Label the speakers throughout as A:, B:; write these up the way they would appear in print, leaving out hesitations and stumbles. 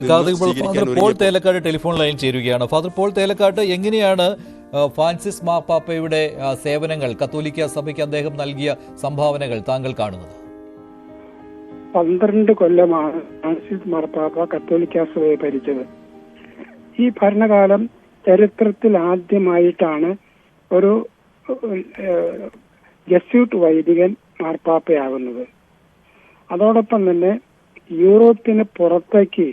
A: Father Paul Thelakkat telephone line ചേരുകയാണ്. Father Paul Thelakkat, എങ്ങനെയാണ് Francis മാർപ്പാപ്പയുടെ സേവനങ്ങൾ, കത്തോലിക്ക സഭയ്ക്ക് അദ്ദേഹം നൽകിയ സംഭാവനകൾ താങ്കൾ കാണുന്നത്?
B: 12 കൊല്ലമാണ് ഫ്രാൻസിസ് മാർപ്പാപ്പ കത്തോലിക്ക സഭയെ ഭരിച്ചത്. ഈ ഭരണകാലം ചരിത്രത്തിൽ ആദ്യമായിട്ടാണ് ഒരു ജസ്യൂട്ട് വൈദികൻ മാർപ്പാപ്പയാകുന്നത്. അതോടൊപ്പം തന്നെ യൂറോപ്പിന് പുറത്തേക്ക്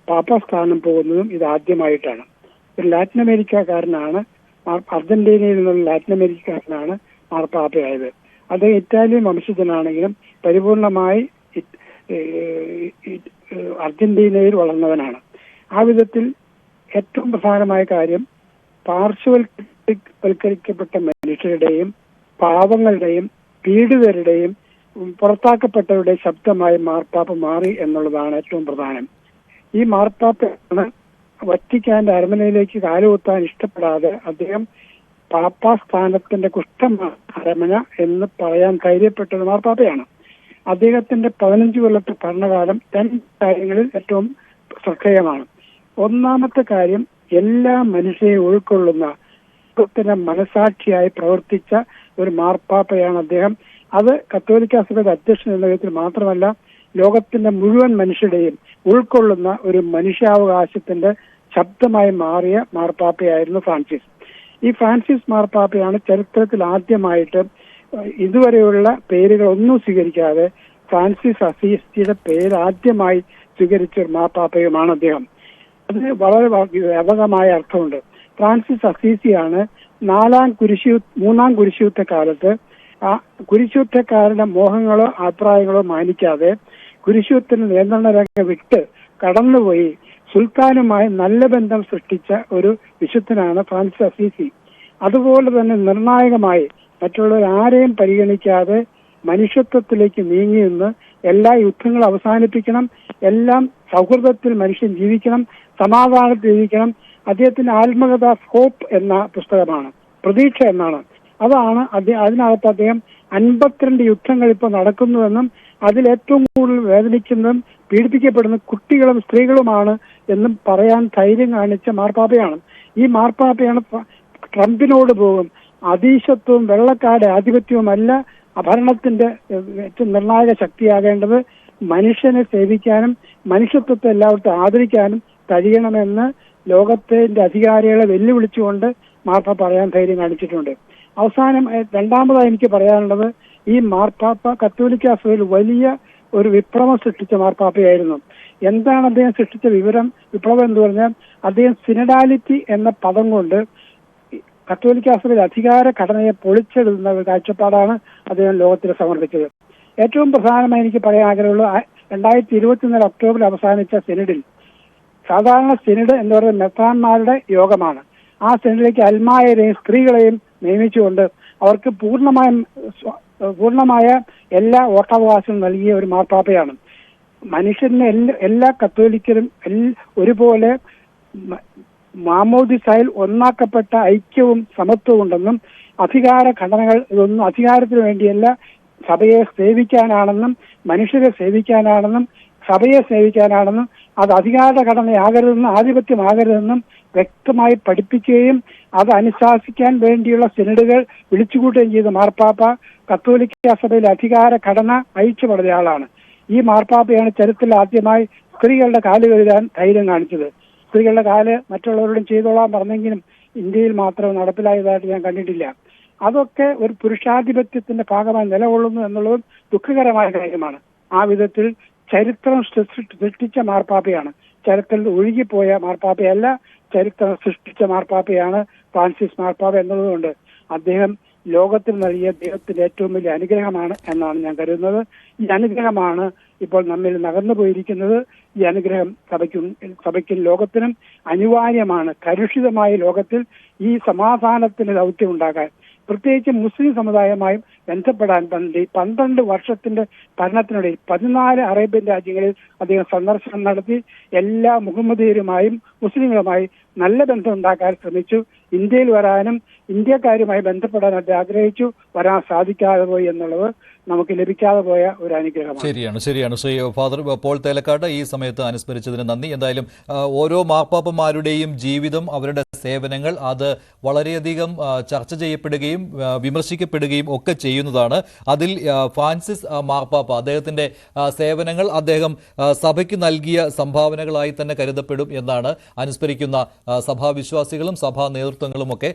B: പാപ്പ സ്ഥാനം പോകുന്നതും ഇത് ആദ്യമായിട്ടാണ്. ഒരു ലാറ്റിൻ അമേരിക്കക്കാരനാണ്, അർജന്റീനയിൽ നിന്നുള്ള ലാറ്റിൻ അമേരിക്കക്കാരനാണ് മാർപ്പാപ്പയായത്. അദ്ദേഹം ഇറ്റാലിയൻ വംശജനാണെങ്കിലും പരിപൂർണമായി അർജന്റീനയിൽ വളർന്നവനാണ്. ആ വിധത്തിൽ ഏറ്റവും പ്രധാനമായ കാര്യം പാർശ്വവൽക്കരിക്കപ്പെട്ട മനുഷ്യരുടെയും പാവങ്ങളുടെയും പീഡിതരുടെയും പുറത്താക്കപ്പെട്ടവരുടെ ശബ്ദമായി മാർപ്പാപ്പ മാറി എന്നുള്ളതാണ് ഏറ്റവും പ്രധാനം. ഈ മാർപ്പാപ്പയാണ് വത്തിക്കാന്റെ അരമനയിലേക്ക് കാലുകുത്താൻ ഇഷ്ടപ്പെടാതെ അദ്ദേഹം പാപ്പാ സ്ഥാനത്തിന്റെ കുഷ്ഠമാണ് അരമന എന്ന് പറയാൻ ധൈര്യപ്പെട്ടത് മാർപ്പാപ്പയാണ്. അദ്ദേഹത്തിന്റെ 15 കൊല്ലത്തെ ഭരണകാലം 2 കാര്യങ്ങളിൽ ഏറ്റവും ശ്രദ്ധേയമാണ്. ഒന്നാമത്തെ കാര്യം, എല്ലാ മനുഷ്യരെയും ഉൾക്കൊള്ളുന്ന മനസാക്ഷിയായി പ്രവർത്തിച്ച ഒരു മാർപ്പാപ്പയാണ് അദ്ദേഹം. അത് കത്തോലിക്ക സഭയുടെ അധ്യക്ഷൻ എന്ന വിധത്തിൽ മാത്രമല്ല, ലോകത്തിന്റെ മുഴുവൻ മനുഷ്യരുടെയും ഉൾക്കൊള്ളുന്ന ഒരു മനുഷ്യാവകാശത്തിന്റെ ശബ്ദമായി മാറിയ മാർപ്പാപ്പയായിരുന്നു ഫ്രാൻസിസ്. ഈ ഫ്രാൻസിസ് മാർപ്പാപ്പയാണ് ചരിത്രത്തിൽ ആദ്യമായിട്ട് ഇതുവരെയുള്ള പേരുകളൊന്നും സ്വീകരിക്കാതെ ഫ്രാൻസിസ് അസീസിയുടെ പേര് ആദ്യമായി സ്വീകരിച്ച ഒരു മാർപ്പാപ്പയുമാണ് അദ്ദേഹം. അതിന് വളരെ വ്യാപകമായ അർത്ഥമുണ്ട്. ഫ്രാൻസിസ് അസീസിയാണ് 3 കുരിശുയുദ്ധ കാലത്ത് ആ കുരിശുയുദ്ധക്കാരുടെ മോഹങ്ങളോ അഭിപ്രായങ്ങളോ മാനിക്കാതെ കുരിശുയുദ്ധത്തിന് നിയന്ത്രണ രേഖ വിട്ട് കടന്നുപോയി സുൽത്താനുമായി നല്ല ബന്ധം സൃഷ്ടിച്ച ഒരു വിശുദ്ധനാണ് ഫ്രാൻസിസ് അസീസി. അതുപോലെ തന്നെ നിർണായകമായി മറ്റുള്ളവരാരെയും പരിഗണിക്കാതെ മനുഷ്യത്വത്തിലേക്ക് നീങ്ങി നിന്ന് എല്ലാ യുദ്ധങ്ങളും അവസാനിപ്പിക്കണം, എല്ലാം സൗഹൃദത്തിൽ മനുഷ്യൻ ജീവിക്കണം, സമാധാനത്തിൽ ജീവിക്കണം. അദ്ദേഹത്തിന്റെ ആത്മകഥ ഹോപ്പ് എന്ന പുസ്തകമാണ്, പ്രതീക്ഷ എന്നാണ്. അതാണ് അതിനകത്ത് അദ്ദേഹം 52 യുദ്ധങ്ങൾ ഇപ്പോൾ നടക്കുന്നുവെന്നും അതിൽ ഏറ്റവും കൂടുതൽ വേദനിക്കുന്നതും പീഡിപ്പിക്കപ്പെടുന്ന കുട്ടികളും സ്ത്രീകളുമാണ് എന്നും പറയാൻ ധൈര്യം കാണിച്ച മാർപ്പാപ്പയാണ്. ഈ മാർപ്പാപ്പയാണ് ട്രംപിനോട് പോകും. അതീശത്വവും വെള്ളക്കാരുടെ ആധിപത്യവുമല്ല ഭരണത്തിന്റെ ഏറ്റവും നിർണായക ശക്തിയാകേണ്ടത്, മനുഷ്യനെ സേവിക്കാനും മനുഷ്യത്വത്തെ എല്ലാവർക്കും ആദരിക്കാനും കഴിയണമെന്ന് ലോകത്തിന്റെ അധികാരികളെ വെല്ലുവിളിച്ചുകൊണ്ട് മാർപ്പാപ്പ പറയാൻ ധൈര്യം കാണിച്ചിട്ടുണ്ട്. അവസാനം രണ്ടാമതായി എനിക്ക് പറയാനുള്ളത്, ഈ മാർപ്പാപ്പ കത്തോലിക്ക സഭയിൽ വലിയ ഒരു വിപ്ലവം സൃഷ്ടിച്ച മാർപ്പാപ്പയായിരുന്നു. എന്താണ് അദ്ദേഹം സൃഷ്ടിച്ച വിപ്ലവം എന്ന് പറഞ്ഞാൽ, അദ്ദേഹം സിനഡാലിറ്റി എന്ന പദം കൊണ്ട് കത്തോലിക്ക സഭയിൽ അധികാര ഘടനയെ പൊളിച്ചെടുക്കുന്ന ഒരു കാഴ്ചപ്പാടാണ് അദ്ദേഹം ലോകത്തിന് സമർപ്പിച്ചത്. ഏറ്റവും പ്രധാനമായി എനിക്ക് പറയാൻ ആഗ്രഹമുള്ളത്, 2024 ഒക്ടോബറിൽ അവസാനിച്ച സിനഡിൽ, സാധാരണ സിനഡ് എന്ന് പറയുന്നത് മെത്രാന്മാരുടെ യോഗമാണ്. ആ സിനഡിലേക്ക് അൽമായരെയും സ്ത്രീകളെയും നിയമിച്ചുകൊണ്ട് അവർക്ക് പൂർണ്ണമായ എല്ലാ വോട്ടവകാശവും നൽകിയ ഒരു മാർപ്പാപ്പയാണ്. മനുഷ്യന് എല്ലാ കത്തോലിക്കരും ഒരുപോലെ മാമോദിസായിൽ ഒന്നാക്കപ്പെട്ട ഐക്യവും സമത്വവും ഉണ്ടെന്നും അധികാര ഘടനകൾ ഇതൊന്നും അധികാരത്തിന് വേണ്ടിയല്ല, സഭയെ സേവിക്കാനാണെന്നും മനുഷ്യരെ സേവിക്കാനാണെന്നും സഭയെ സേവിക്കാനാണെന്നും അത് അധികാര ഘടനയാകരുതെന്നും ആധിപത്യമാകരുതെന്നും വ്യക്തമായി പഠിപ്പിക്കുകയും അത് അനുശാസിക്കാൻ വേണ്ടിയുള്ള സിനഡുകൾ വിളിച്ചുകൂട്ടുകയും ചെയ്ത മാർപ്പാപ്പ കത്തോലിക്ക സഭയിലെ അധികാര ഘടന അയച്ചു പറഞ്ഞ ആളാണ്. ഈ മാർപ്പാപ്പയാണ് ചരിത്രത്തിൽ ആദ്യമായി സ്ത്രീകളുടെ കാല് കഴുകാൻ ധൈര്യം കാണിച്ചത്. സ്ത്രീകളുടെ കാല് മറ്റുള്ളവരോടും ചെയ്തോളാൻ പറഞ്ഞെങ്കിലും ഇന്ത്യയിൽ മാത്രം നടപ്പിലായതായിട്ട് ഞാൻ കണ്ടിട്ടില്ല. അതൊക്കെ ഒരു പുരുഷാധിപത്യത്തിന്റെ ഭാഗമായി നിലകൊള്ളുന്നു എന്നുള്ളതും ദുഃഖകരമായ കാര്യമാണ്. ആ വിധത്തിൽ ചരിത്രം സൃഷ്ടിച്ച മാർപ്പാപ്പയാണ്, ചരിത്രത്തിൽ ഒഴുകിപ്പോയ മാർപ്പാപ്പയല്ല, ചരിത്രം സൃഷ്ടിച്ച മാർപ്പാപ്പയാണ് ഫ്രാൻസിസ് മാർപ്പാപ്പ എന്നുള്ളതുകൊണ്ട് അദ്ദേഹം ലോകത്തിന് നൽകിയ ദൈവത്തിന്റെ ഏറ്റവും വലിയ അനുഗ്രഹമാണ് എന്നാണ് ഞാൻ കരുതുന്നത്. ഈ അനുഗ്രഹമാണ് ഇപ്പോൾ നമ്മിൽ നകർന്നു പോയിരിക്കുന്നത്. ഈ അനുഗ്രഹം സഭയ്ക്കും ലോകത്തിനും അനിവാര്യമാണ്. കലുഷിതമായ ലോകത്തിൽ ഈ സമാധാനത്തിന് ദൗത്യം ഉണ്ടാക്കാൻ, പ്രത്യേകിച്ച് മുസ്ലിം സമുദായവുമായും ബന്ധപ്പെടാൻ വേണ്ടി 12 വർഷത്തിന്റെ ഭരണത്തിനിടയിൽ 14 അറേബ്യൻ രാജ്യങ്ങളിൽ അദ്ദേഹം സന്ദർശനം നടത്തി. എല്ലാ മുഹമ്മദീയരുമായും മുസ്ലിങ്ങളുമായി നല്ല ബന്ധം ഉണ്ടാക്കാൻ ശ്രമിച്ചു. ഇന്ത്യയിൽ വരാനും ഇന്ത്യക്കാരുമായി ബന്ധപ്പെടാൻ അദ്ദേഹം ആഗ്രഹിച്ചു. വരാൻ സാധിക്കാതെ പോയി എന്നുള്ളത് നമുക്ക് ലഭിക്കാതെ പോയ ഒരു അനുഗ്രഹമാണ്.
A: ശരിയാണ് ശ്രീ ഫാദർ പോൾ തേലക്കാട്, ഈ സമയത്ത് അനുസ്മരിച്ചതിന് നന്ദി. എന്തായാലും ഓരോ മാർപ്പാപ്പമാരുടെയും ജീവിതം, അവരുടെ സേവനങ്ങൾ അത് വളരെയധികം ചർച്ച ചെയ്യപ്പെടുകയും വിമർശിക്കപ്പെടുകയും ഒക്കെ ചെയ്യുന്നതാണ്. അതിൽ ഫ്രാൻസിസ് മാർപ്പാപ്പ, അദ്ദേഹത്തിന്റെ സേവനങ്ങൾ അദ്ദേഹം സഭയ്ക്ക് നൽകിയ സംഭാവനകളായി തന്നെ കരുതപ്പെടും എന്നാണ് അനുസ്മരിക്കുന്ന സഭാവിശ്വാസികളും സഭാ നേതൃത്വങ്ങളും ഒക്കെ